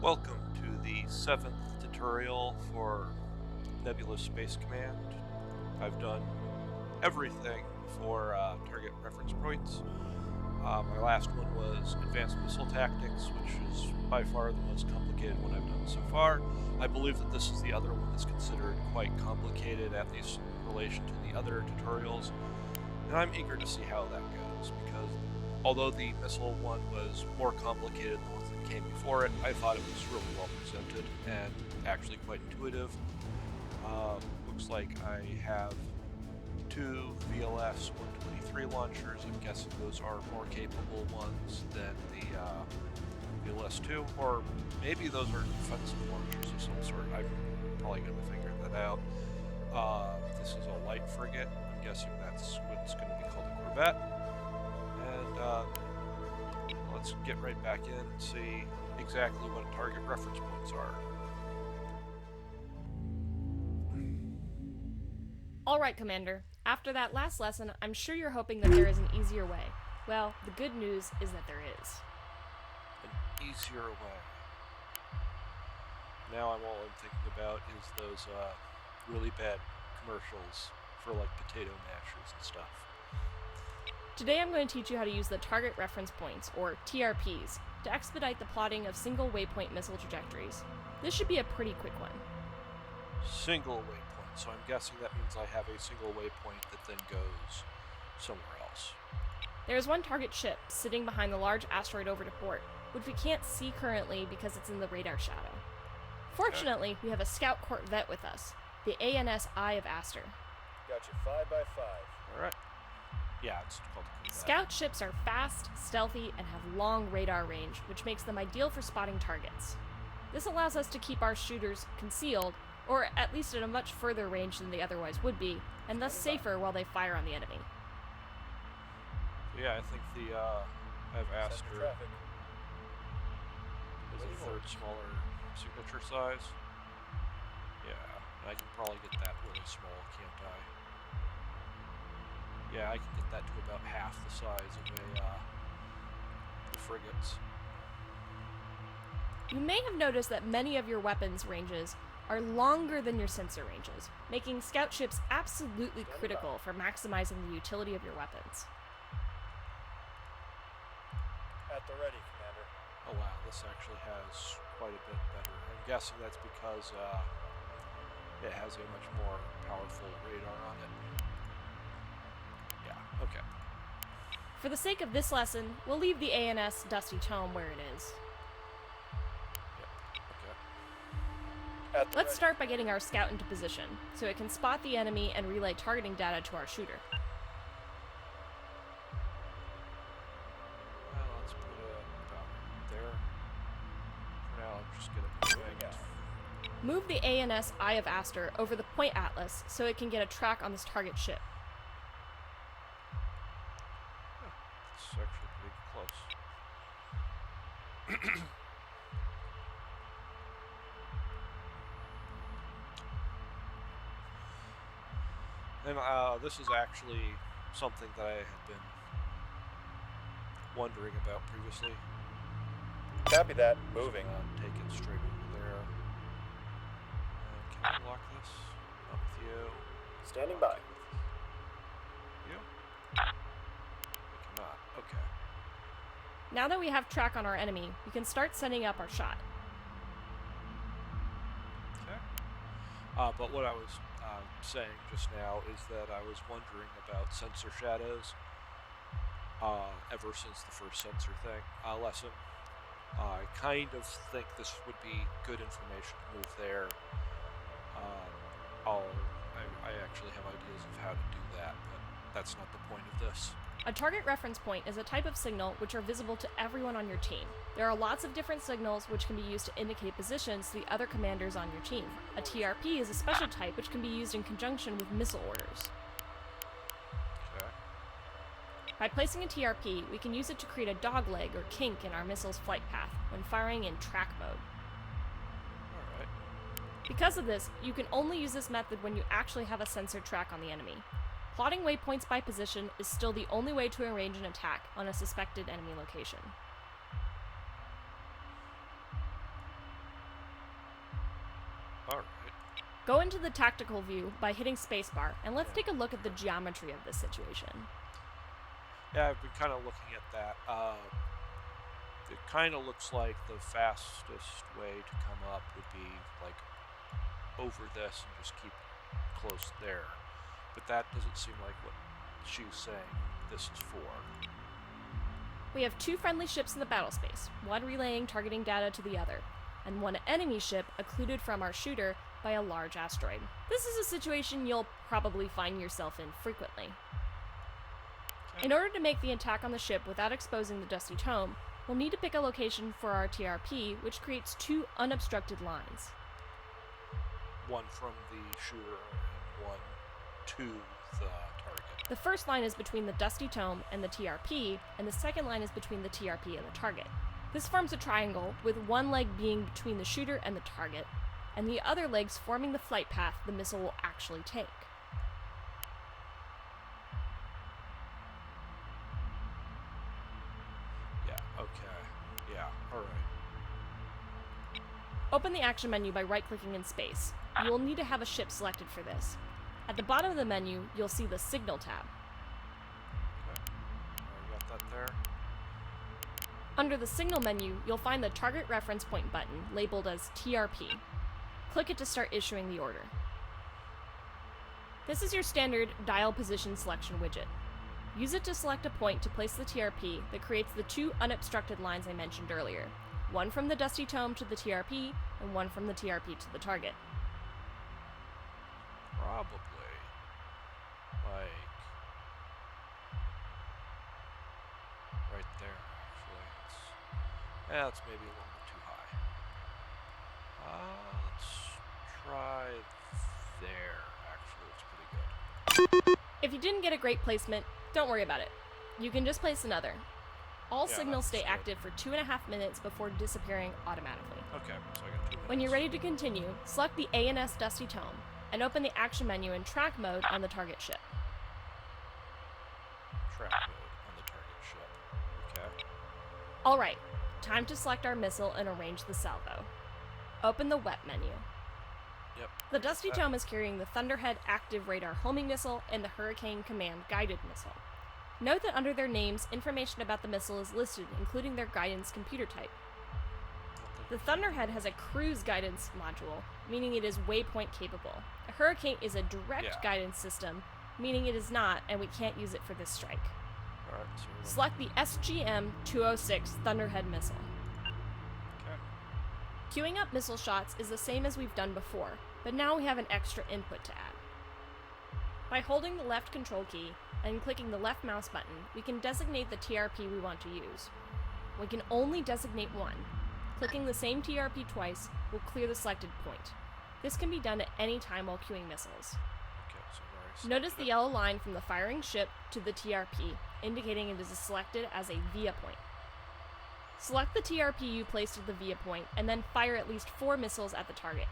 Welcome to the 7th tutorial for Nebulous Space Command. I've done everything for target reference points. My last one was Advanced Missile Tactics, which is by far the most complicated one I've done so far. I believe that this is the other one that's considered quite complicated, at least in relation to the other tutorials. And I'm eager to see how that goes, because although the missile one was more complicated than the ones that came before it, I thought it was really well presented and actually quite intuitive. Looks like I have two VLS 123 launchers. I'm guessing those are more capable ones than the VLS 2, or maybe those are defensive launchers of some sort. I'm probably going to figure that out. This is a light frigate. I'm guessing that's what's going to be called a corvette. And let's get right back in and see exactly what target reference points are. Alright, Commander. After that last lesson, I'm sure you're hoping that there is an easier way. Well, the good news is that there is. An easier way. Now all I'm thinking about is those really bad commercials for like potato mashers and stuff. Today I'm going to teach you how to use the target reference points, or TRPs, to expedite the plotting of single waypoint missile trajectories. This should be a pretty quick one. Single waypoint. So I'm guessing that means I have a single waypoint that then goes somewhere else. There is one target ship sitting behind the large asteroid over to port, which we can't see currently because it's in the radar shadow. Fortunately, we have a scout corvette with us, the ANS Eye of Aster. Got you 5x5. Alright. Yeah, it's called a corvette. Scout ships are fast, stealthy, and have long radar range, which makes them ideal for spotting targets. This allows us to keep our shooters concealed, or at least at a much further range than they otherwise would be, and thus safer while they fire on the enemy. So yeah, I think the I've asked her is a third smaller signature size. Yeah, I can probably get that really small, can't I? Yeah, I can get that to about half the size of the frigates. You may have noticed that many of your weapons ranges are longer than your sensor ranges, making scout ships absolutely critical for maximizing the utility of your weapons. At the ready, Commander. Oh wow, this actually has quite a bit better. I'm guessing that's because it has a much more powerful radar on it. Yeah, okay. For the sake of this lesson, we'll leave the ANS Dusty Tome where it is. Let's start by getting our scout into position, so it can spot the enemy and relay targeting data to our shooter. Well, let's put it about there. For now, I'm just gonna move the ANS Eye of Aster over the Point Atlas so it can get a track on this target ship. It's actually pretty close. And this is actually something that I had been wondering about previously. Copy that. Moving. Take it straight over there. And can I lock this? Not with you. Standing by. You? I cannot. Okay. Now that we have track on our enemy, we can start sending up our shot. Okay. But what I was saying just now is that I was wondering about sensor shadows ever since the first sensor lesson. I kind of think this would be good information to move there. I actually have ideas of how to do that, but that's not the point of this. A target reference point is a type of signal which are visible to everyone on your team. There are lots of different signals which can be used to indicate positions to the other commanders on your team. A TRP is a special type which can be used in conjunction with missile orders. Okay. By placing a TRP, we can use it to create a dogleg or kink in our missile's flight path when firing in track mode. Alright. Because of this, you can only use this method when you actually have a sensor track on the enemy. Plotting waypoints by position is still the only way to arrange an attack on a suspected enemy location. Alright. Go into the tactical view by hitting spacebar, and let's take a look at the geometry of this situation. Yeah, I've been kind of looking at that. It kind of looks like the fastest way to come up would be like over this and just keep close there. But that doesn't seem like what she's saying this is for. We have 2 friendly ships in the battle space, one relaying targeting data to the other, and one enemy ship occluded from our shooter by a large asteroid. This is a situation you'll probably find yourself in frequently. In order to make the attack on the ship without exposing the Dusty Tome, we'll need to pick a location for our TRP, which creates 2 unobstructed lines. One from the shooter and one to the target. The first line is between the Dusty Tome and the TRP, and the second line is between the TRP and the target. This forms a triangle, with one leg being between the shooter and the target, and the other legs forming the flight path the missile will actually take. Yeah, okay. Yeah, alright. Open the action menu by right-clicking in space. You will need to have a ship selected for this. At the bottom of the menu, you'll see the Signal tab. Okay. Got that there. Under the Signal menu, you'll find the Target Reference Point button, labeled as TRP. Click it to start issuing the order. This is your standard Dial Position Selection widget. Use it to select a point to place the TRP that creates the 2 unobstructed lines I mentioned earlier. One from the Dusty Tome to the TRP, and one from the TRP to the target. Probably. Like... right there, actually. It's maybe a little bit too high. Let's try there. Actually, it's pretty good. If you didn't get a great placement, don't worry about it. You can just place another. All Yeah, signals stay that's good. active for 2.5 minutes before disappearing automatically. Okay, so I got 2 minutes. When you're ready to continue, select the A&S Dusty Tome and open the action menu in track mode on the target ship. Track mode on the target ship. Okay. Alright, time to select our missile and arrange the salvo. Open the WEP menu. Yep. The Dusty Tome is carrying the Thunderhead Active Radar Homing Missile and the Hurricane Command Guided Missile. Note that under their names, information about the missile is listed, including their guidance computer type. The Thunderhead has a cruise guidance module, meaning it is waypoint capable. A Hurricane is a direct guidance system, meaning it is not, and we can't use it for this strike. Alright, so Select the SGM-206 Thunderhead missile. okay. Queuing up missile shots is the same as we've done before, but now we have an extra input to add. By holding the left control key and clicking the left mouse button, we can designate the TRP we want to use. We can only designate one. Clicking the same TRP twice will clear the selected point. This can be done at any time while queuing missiles. Okay, so where I Notice the selected yellow line from the firing ship to the TRP, indicating it is selected as a via point. Select the TRP you placed at the via point, and then fire at least 4 missiles at the target.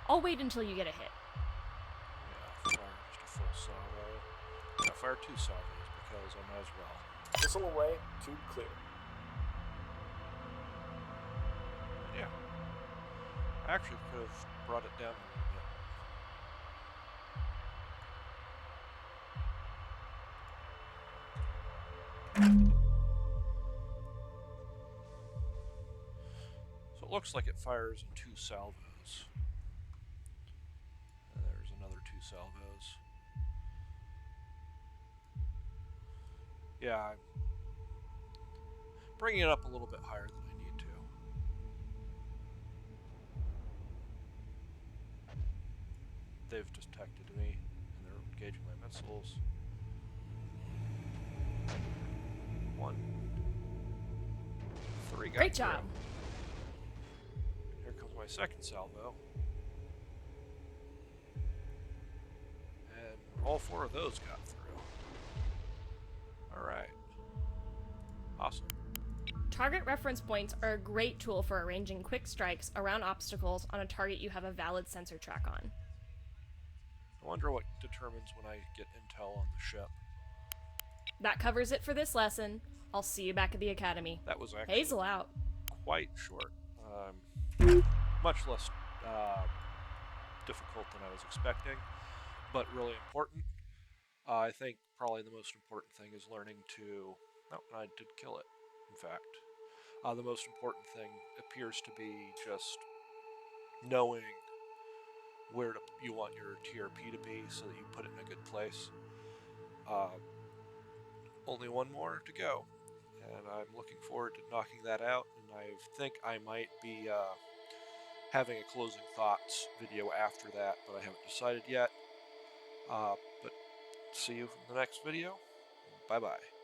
I'll wait until you get a hit. Yeah, fire just a full salvo. Yeah, fire 2 salvos because I might as well. Missile away, tube clear. Yeah. I actually could have brought it down a little bit. So it looks like it fires in 2 salvos. And there's another 2 salvos. Yeah, I'm bringing it up a little bit higher than I need to. They've detected me, and they're engaging my missiles. 1, 3 got Great through. job! Here comes my second salvo. And all 4 of those got through. Alright. Awesome. Target reference points are a great tool for arranging quick strikes around obstacles on a target you have a valid sensor track on. I wonder what determines when I get intel on the ship. That covers it for this lesson. I'll see you back at the academy. That was actually Hazel out. quite short. Much less difficult than I was expecting, but really important. I think probably the most important thing is learning to... No, I did kill it, in fact. The most important thing appears to be just knowing where you want your TRP to be so that you put it in a good place. Only one more to go, and I'm looking forward to knocking that out, and I think I might be having a closing thoughts video after that, but I haven't decided yet. But see you in the next video. Bye-bye.